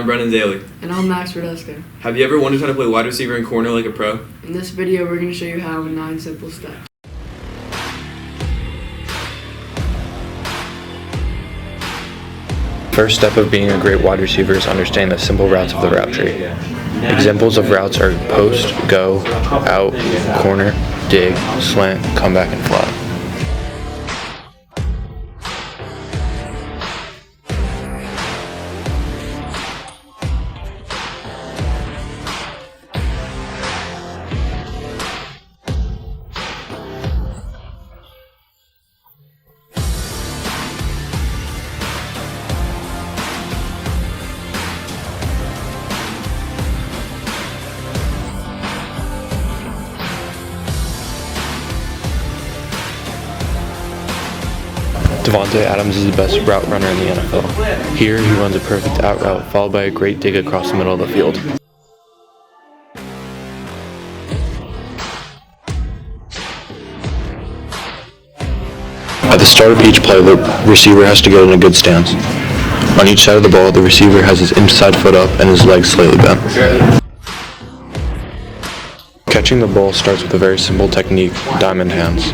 I'm Brennan Daly. And I'm Max Rodesco. Have you ever wondered how to play wide receiver and corner like a pro? In this video, we're going to show you how in 9 simple steps. First step of being a great wide receiver is understanding the simple routes of the route tree. Examples of routes are post, go, out, corner, dig, slant, comeback, and flat. Davante Adams is the best route runner in the NFL. Here, he runs a perfect out route followed by a great dig across the middle of the field. At the start of each play, the receiver has to get in a good stance. On each side of the ball, the receiver has his inside foot up and his legs slightly bent. Catching the ball starts with a very simple technique, diamond hands.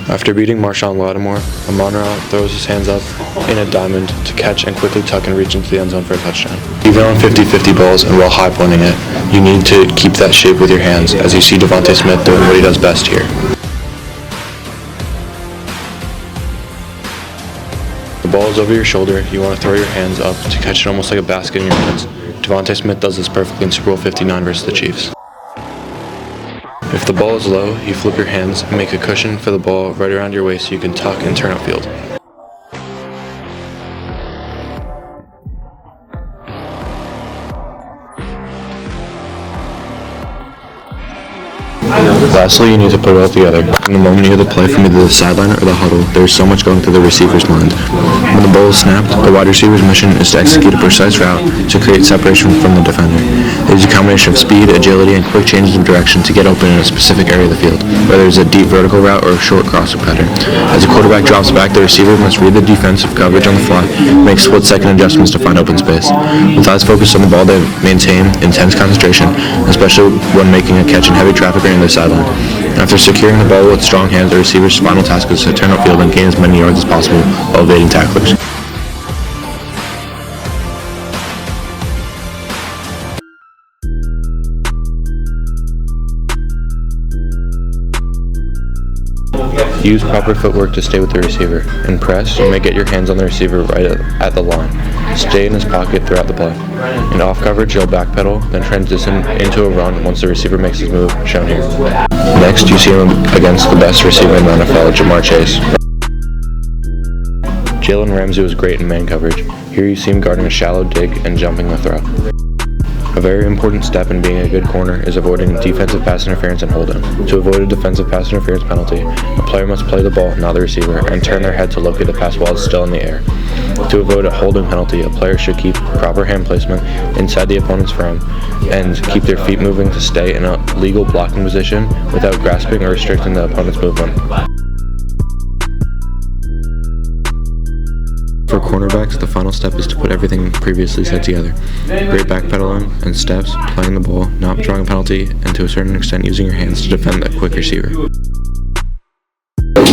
After beating Marshawn Lattimore, Amon-Ra throws his hands up in a diamond to catch and quickly tuck and reach into the end zone for a touchdown. Even on 50-50 balls and while high pointing it, you need to keep that shape with your hands, as you see Devontae Smith doing what he does best here. The ball is over your shoulder, you want to throw your hands up to catch it almost like a basket in your hands. Devontae Smith does this perfectly in Super Bowl 59 versus the Chiefs. If the ball is low, you flip your hands and make a cushion for the ball right around your waist so you can tuck and turn upfield. Lastly, you need to put it all together. In the moment you hear the play from either the sideline or the huddle, there is so much going through the receiver's mind. When the ball is snapped, the wide receiver's mission is to execute a precise route to create separation from the defender. It is a combination of speed, agility, and quick changes of direction to get open in a specific area of the field, whether it's a deep vertical route or a short crosser pattern. As the quarterback drops back, the receiver must read the defensive coverage on the fly, make split-second adjustments to find open space. With eyes focused on the ball, they maintain intense concentration, especially when making a catch in heavy traffic or in the sideline. After securing the ball with strong hands, the receiver's final task is to turn upfield and gain as many yards as possible while evading tacklers. Use proper footwork to stay with the receiver. In press, you may get your hands on the receiver right at the line. Stay in his pocket throughout the play. In off coverage, you'll backpedal, then transition into a run once the receiver makes his move, shown here. Next, you see him against the best receiver in the NFL, Jamar Chase. Jalen Ramsey was great in man coverage. Here you see him guarding a shallow dig and jumping the throw. A very important step in being a good corner is avoiding defensive pass interference and holding. To avoid a defensive pass interference penalty, a player must play the ball, not the receiver, and turn their head to locate the pass while it's still in the air. To avoid a holding penalty, a player should keep proper hand placement inside the opponent's frame and keep their feet moving to stay in a legal blocking position without grasping or restricting the opponent's movement. For cornerbacks, the final step is to put everything previously said together. Great backpedaling and steps, playing the ball, not drawing a penalty, and to a certain extent using your hands to defend a quick receiver.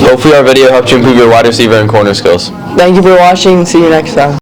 Hopefully our video helped you improve your wide receiver and corner skills. Thank you for watching. See you next time.